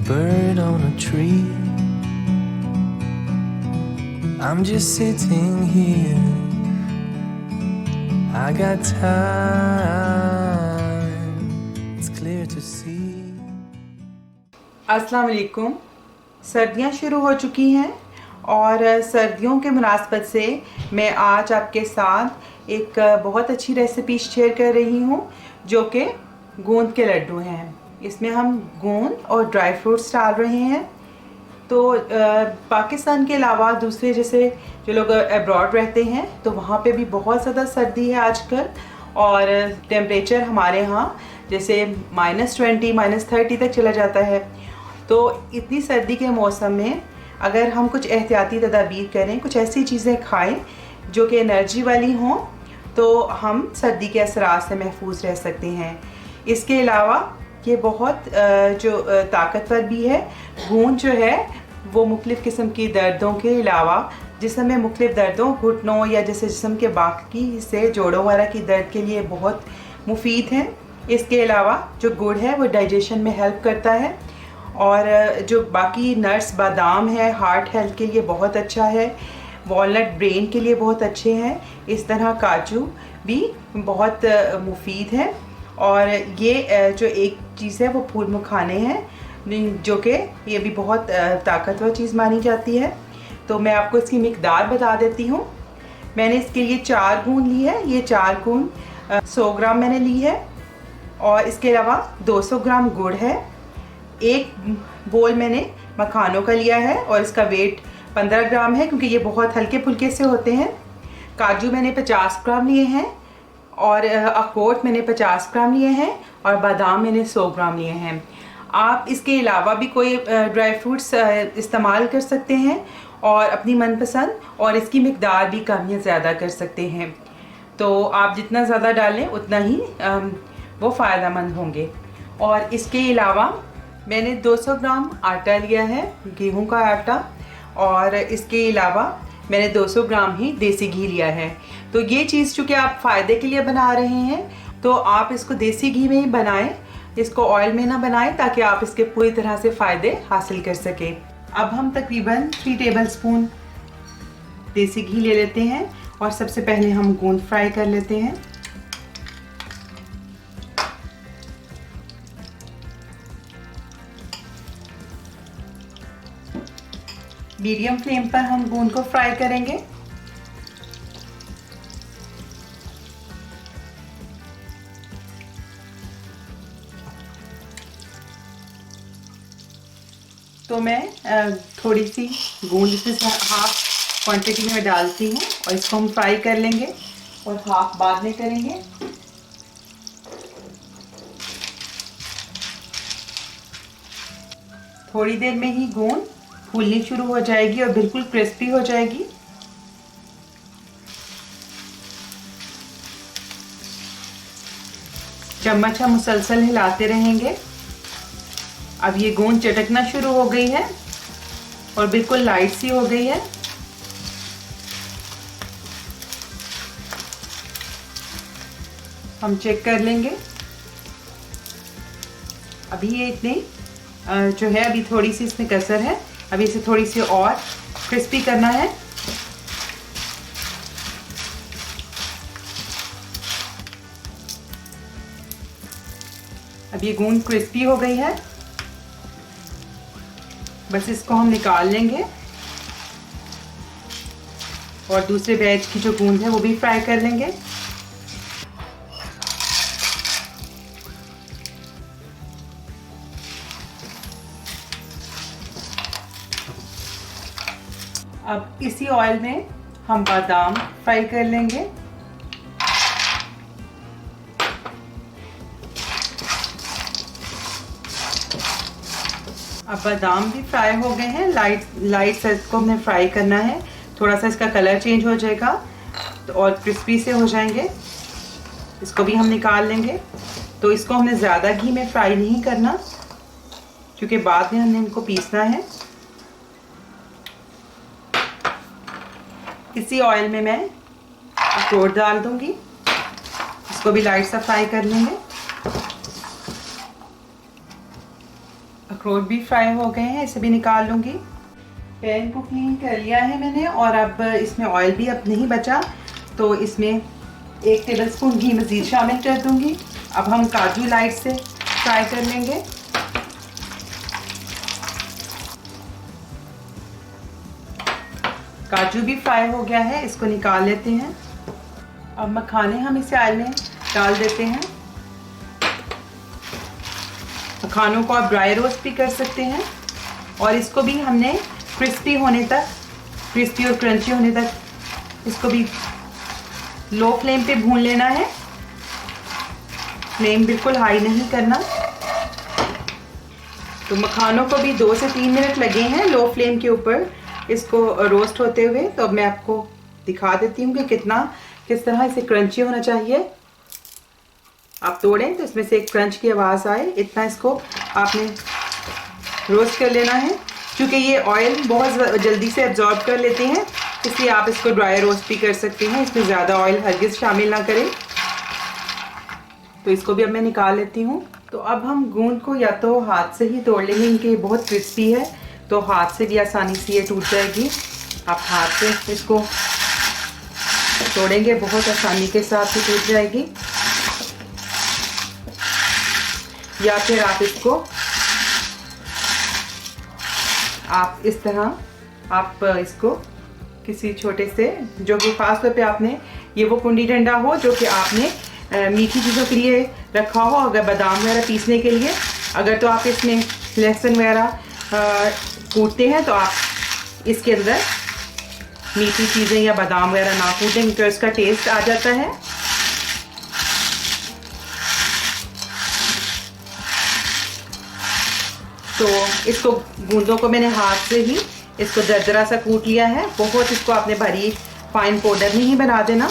bird on a tree. I'm just sitting here. I got time. It's clear to see. अस्सलाम वालेकुम। सर्दियाँ शुरू हो चुकी हैं और सर्दियों के मुनासबत से मैं आज आपके साथ एक बहुत अच्छी रेसिपी शेयर कर रही हूँ जो कि गूंद के लड्डू हैं। इसमें हम गूंद और ड्राई फ्रूट्स डाल रहे हैं। तो पाकिस्तान के अलावा दूसरे जैसे जो लोग अब्रॉड रहते हैं तो वहाँ पे भी बहुत ज़्यादा सर्दी है आजकल और टेम्परेचर हमारे यहाँ जैसे -20 -30 तक चला जाता है। तो इतनी सर्दी के मौसम में अगर हम कुछ एहतियाती तदाबीर करें, कुछ ऐसी चीज़ें खाएं जो कि एनर्जी वाली हों, तो हम सर्दी के असरात से महफूज रह सकते हैं। इसके अलावा ये बहुत जो ताकतवर भी है। गूंद जो है वो मुख्तलिफ़ किस्म की दर्दों के अलावा जिस्म में मुख्तलिफ़ दर्दों, घुटनों या जैसे जिस्म के बाकी हिस्से जोड़ों वगैरह की दर्द के लिए बहुत मुफीद है। इसके अलावा जो गुड़ है वो डाइजेशन में हेल्प करता है और जो बाकी नट्स, बादाम है, हार्ट हेल्थ के लिए बहुत अच्छा है। वॉलनट ब्रेन के लिए बहुत अच्छे हैं। इस तरह काजू भी बहुत मुफीद है। और ये जो एक चीज़ है वो फूल मखाने हैं जो कि ये भी बहुत ताकतवर चीज़ मानी जाती है। तो मैं आपको इसकी मिकदार बता देती हूँ। मैंने इसके लिए 4 गूंद ली है। ये 4 गूंद 100 ग्राम मैंने ली है और इसके अलावा 200 ग्राम गुड़ है। एक बोल मैंने मखानों का लिया है और इसका वेट 15 ग्राम है क्योंकि ये बहुत हल्के फुल्के से होते हैं। काजू मैंने 50 ग्राम लिए हैं और अखरोट मैंने 50 ग्राम लिए हैं और बादाम मैंने 100 ग्राम लिए हैं। आप इसके अलावा भी कोई ड्राई फ्रूट्स इस्तेमाल कर सकते हैं और अपनी मनपसंद, और इसकी मिकदार भी कम या ज़्यादा कर सकते हैं। तो आप जितना ज़्यादा डालें उतना ही वो फ़ायदेमंद होंगे। और इसके अलावा मैंने 200 ग्राम आटा लिया है, गेहूं का आटा, और इसके अलावा मैंने 200 ग्राम ही देसी घी लिया है। तो ये चीज़ चूँकि आप फ़ायदे के लिए बना रहे हैं तो आप इसको देसी घी में ही बनाएं, इसको ऑयल में ना बनाएं ताकि आप इसके पूरी तरह से फ़ायदे हासिल कर सकें। अब हम तकरीबन 3 टेबलस्पून देसी घी ले लेते हैं और सबसे पहले हम गूंद फ्राई कर लेते हैं। मीडियम फ्लेम पर हम गूंद को फ्राई करेंगे। तो मैं थोड़ी सी गूंद इसमें हाफ क्वांटिटी में डालती हूँ और इसको हम फ्राई कर लेंगे और हाफ बाद में करेंगे। थोड़ी देर में ही गूंद फूलनी शुरू हो जाएगी और बिल्कुल क्रिस्पी हो जाएगी। चम्मच हम मुसलसल हिलाते रहेंगे। अब ये गूंद चटकना शुरू हो गई है और बिल्कुल लाइट सी हो गई है। हम चेक कर लेंगे। अभी ये इतनी जो है अभी थोड़ी सी इसमें कसर है। अभी इसे थोड़ी सी और क्रिस्पी करना है। अब ये गूंद क्रिस्पी हो गई है। बस इसको हम निकाल लेंगे और दूसरे बैच की जो गूंद है वो भी फ्राई कर लेंगे। अब इसी ऑयल में हम बादाम फ्राई कर लेंगे। अब बादाम भी फ्राई हो गए हैं। लाइट से इसको हमने फ्राई करना है। थोड़ा सा इसका कलर चेंज हो जाएगा तो और क्रिस्पी से हो जाएंगे। इसको भी हम निकाल लेंगे। तो इसको हमने ज़्यादा घी में फ्राई नहीं करना क्योंकि बाद में हमने इनको पीसना है। इसी ऑयल में मैं अखरोट डाल दूंगी। इसको भी लाइट सा फ्राई कर लेंगे। अखरोट भी फ्राई हो गए हैं, इसे भी निकाल लूँगी। पैन को क्लीन कर लिया है मैंने और अब इसमें ऑयल भी अब नहीं बचा, तो इसमें 1 टेबलस्पून घी मज़ीद शामिल कर दूँगी। अब हम काजू लाइट से फ्राई कर लेंगे। काजू भी फ्राई हो गया है, इसको निकाल लेते हैं। अब मखाने हम इसे ऑयल में डाल देते हैं। मखानों को आप ड्राई रोस्ट भी कर सकते हैं और इसको भी हमने क्रिस्पी और क्रंची होने तक इसको भी लो फ्लेम पे भून लेना है। फ्लेम बिल्कुल हाई नहीं करना। तो मखानों को भी 2 से 3 मिनट लगे हैं लो फ्लेम के ऊपर इसको रोस्ट होते हुए। तो अब मैं आपको दिखा देती हूँ कि किस तरह इसे क्रंची होना चाहिए। आप तोड़ें तो इसमें से एक क्रंच की आवाज़ आए, इतना इसको आपने रोस्ट कर लेना है। क्योंकि ये ऑयल बहुत जल्दी से एब्जॉर्ब कर लेते हैं, इसलिए आप इसको ड्राई रोस्ट भी कर सकते हैं। इसमें ज़्यादा ऑयल हरगिज़ शामिल ना करें। तो इसको भी अब मैं निकाल लेती हूँ। तो अब हम गूंद को या तो हाथ से ही तोड़ लेंगे, इनके बहुत क्रिस्पी है तो हाथ से भी आसानी से ये टूट जाएगी। आप हाथ से इसको तोड़ेंगे बहुत आसानी के साथ ही टूट जाएगी। या फिर आप इस तरह इसको किसी छोटे से, जो कि खास तौर पे आपने ये वो कुंडी डंडा हो जो कि आपने मीठी चीज़ों के लिए रखा हो, अगर बादाम वगैरह पीसने के लिए, अगर तो आप इसमें लहसुन वगैरह कूटते हैं तो आप इसके अंदर मीठी चीज़ें या बादाम वगैरह ना कूटें, तो इसका टेस्ट आ जाता है। तो इसको गूंदों को मैंने हाथ से ही इसको दरदरा सा कूट लिया है। बहुत इसको आपने बारीक फाइन पाउडर नहीं बना देना।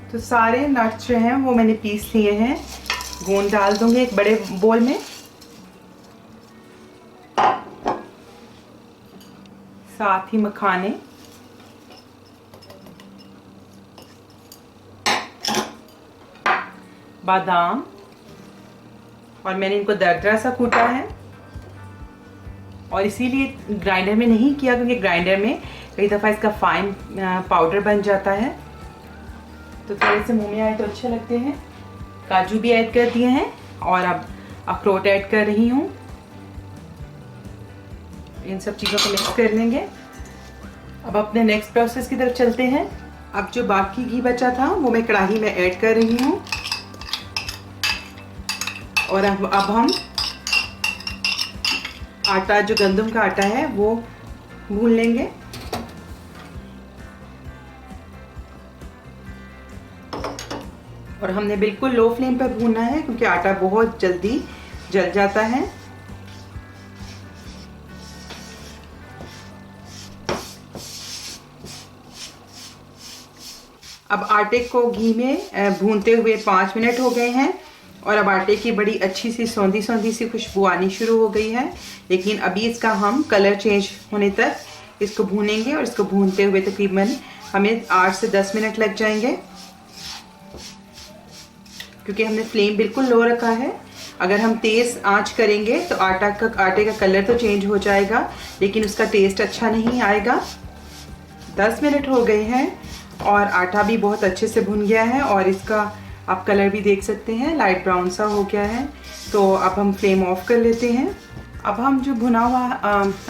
तो सारे नट्स जो हैं वो मैंने पीस लिए हैं। गोंद डाल दूंगी एक बड़े बोल में। साथ ही मखाने, बादाम, और मैंने इनको दरदरा सा कूटा है। और इसीलिए ग्राइंडर में नहीं किया क्योंकि ग्राइंडर में कई दफ़ा इसका फाइन पाउडर बन जाता है, तो थोड़े से मुंह में आए तो अच्छे लगते हैं। काजू भी ऐड कर दिए हैं और अब अखरोट ऐड कर रही हूँ। इन सब चीज़ों को मिक्स कर लेंगे। अब अपने नेक्स्ट प्रोसेस की तरफ चलते हैं। अब जो बाकी घी बचा था वो मैं कढ़ाई में ऐड कर रही हूँ और अब हम आटा, जो गंदम का आटा है, वो भून लेंगे। और हमने बिल्कुल लो फ्लेम पर भूनना है क्योंकि आटा बहुत जल्दी जल जाता है। अब आटे को घी में भूनते हुए 5 मिनट हो गए हैं और अब आटे की बड़ी अच्छी सी सौंधी सी खुशबू आनी शुरू हो गई है। लेकिन अभी इसका हम कलर चेंज होने तक इसको भूनेंगे और इसको भूनते हुए तकरीबन हमें 8 से 10 मिनट लग जाएंगे क्योंकि हमने फ्लेम बिल्कुल लो रखा है। अगर हम तेज़ आंच करेंगे तो आटे का कलर तो चेंज हो जाएगा लेकिन उसका टेस्ट अच्छा नहीं आएगा। 10 मिनट हो गए हैं और आटा भी बहुत अच्छे से भुन गया है और इसका आप कलर भी देख सकते हैं, लाइट ब्राउन सा हो गया है। तो अब हम फ्लेम ऑफ कर लेते हैं। अब हम जो भुना हुआ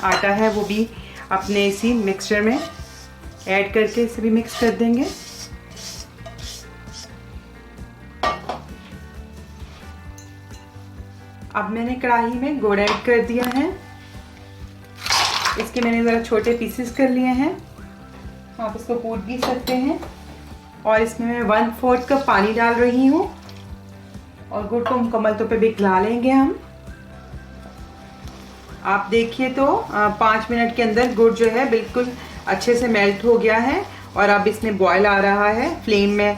आटा है वो भी अपने इसी मिक्सचर में ऐड करके इसे भी मिक्स कर देंगे। अब मैंने कढ़ाई में गुड़ ऐड कर दिया है। इसके मैंने ज़रा छोटे पीसेस कर लिए हैं, आप इसको कूट भी सकते हैं। और इसमें मैं 1/4 कप पानी डाल रही हूँ और गुड़ को मुकम्मल तौर पे पिघला लेंगे हम। आप देखिए तो 5 मिनट के अंदर गुड़ जो है बिल्कुल अच्छे से मेल्ट हो गया है और अब इसमें बॉयल आ रहा है। फ्लेम में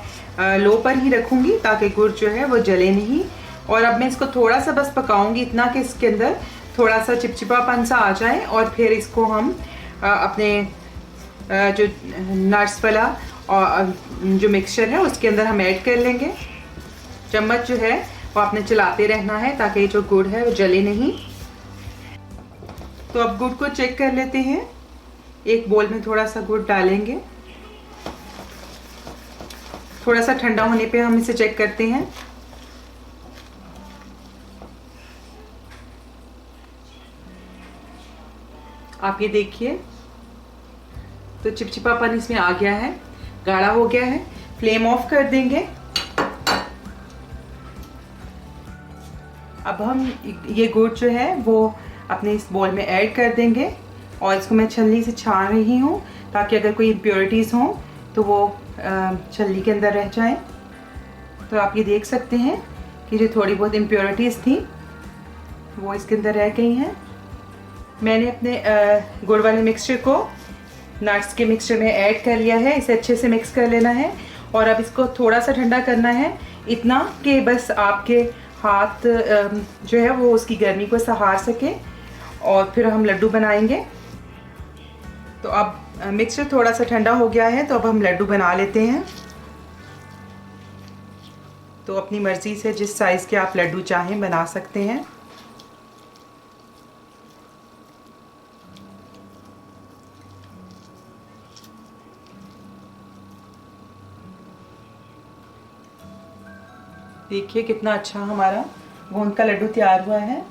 लो पर ही रखूँगी ताकि गुड़ जो है वो जले नहीं। और अब मैं इसको थोड़ा सा बस पकाऊंगी, इतना कि इसके अंदर थोड़ा सा चिपचिपापन सा आ जाए। और फिर इसको हम अपने जो नट्स वाला और जो मिक्सचर है उसके अंदर हम ऐड कर लेंगे। चम्मच जो है वो आपने चलाते रहना है ताकि जो गुड़ है वो जले नहीं। तो अब गुड़ को चेक कर लेते हैं। एक बोल में थोड़ा सा गुड़ डालेंगे, थोड़ा सा ठंडा होने पे हम इसे चेक करते हैं। आप ये देखिए, तो चिपचिपापन इसमें आ गया है, गाढ़ा हो गया है। फ्लेम ऑफ कर देंगे। अब हम ये गुड़ जो है वो अपने इस बोल में ऐड कर देंगे और इसको मैं छलनी से छान रही हूँ ताकि अगर कोई इम्प्योरिटीज़ हों तो वो छलनी के अंदर रह जाएं। तो आप ये देख सकते हैं कि जो थोड़ी बहुत इम्प्योरिटीज़ थी वो इसके अंदर रह गई हैं। मैंने अपने गुड़ वाले मिक्सचर को नट्स के मिक्सचर में ऐड कर लिया है। इसे अच्छे से मिक्स कर लेना है और अब इसको थोड़ा सा ठंडा करना है, इतना कि बस आपके हाथ जो है वो उसकी गर्मी को सहार सके और फिर हम लड्डू बनाएंगे। तो अब मिक्सचर थोड़ा सा ठंडा हो गया है, तो अब हम लड्डू बना लेते हैं। तो अपनी मर्ज़ी से जिस साइज़ के आप लड्डू चाहें बना सकते हैं। देखिए कितना अच्छा हमारा गोंद का लड्डू तैयार हुआ है।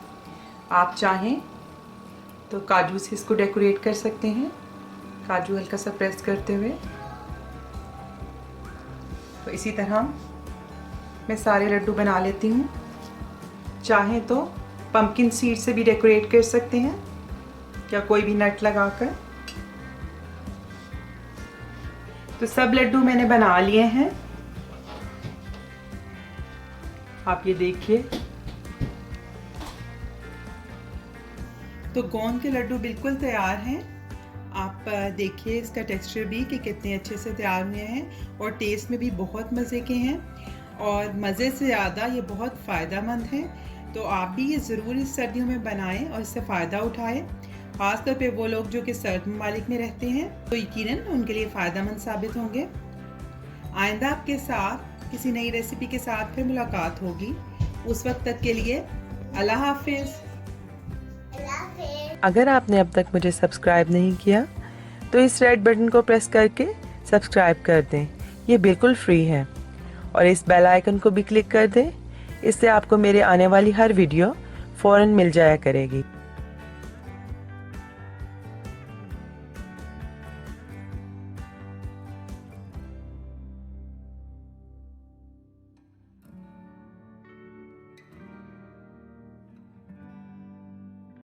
आप चाहें तो काजू से इसको डेकोरेट कर सकते हैं, काजू हल्का सा प्रेस करते हुए। तो इसी तरह मैं सारे लड्डू बना लेती हूँ। चाहें तो पंपकिन सीड से भी डेकोरेट कर सकते हैं या कोई भी नट लगाकर। तो सब लड्डू मैंने बना लिए हैं। आप ये देखिए, तो गोंद के लड्डू बिल्कुल तैयार हैं। आप देखिए इसका टेक्सचर भी कि कितने अच्छे से तैयार हुए हैं और टेस्ट में भी बहुत मज़े के हैं और मज़े से ज़्यादा ये बहुत फ़ायदेमंद हैं। तो आप भी ये ज़रूर इस सर्दियों में बनाएं और इससे फ़ायदा उठाएं। ख़ासतौर पे वो लोग जो कि सर्द ममालिक में रहते हैं तो यकीनन उनके लिए फ़ायदेमंद साबित होंगे। आइंदा आपके साथ किसी नई रेसिपी के साथ फिर मुलाकात होगी। उस वक्त तक के लिए अल्लाह हाफिज़। अगर आपने अब तक मुझे सब्सक्राइब नहीं किया तो इस रेड बटन को प्रेस करके सब्सक्राइब कर दें। ये बिल्कुल फ्री है। और इस बेल आइकन को भी क्लिक कर दें। इससे आपको मेरे आने वाली हर वीडियो फ़ौरन मिल जाया करेगी।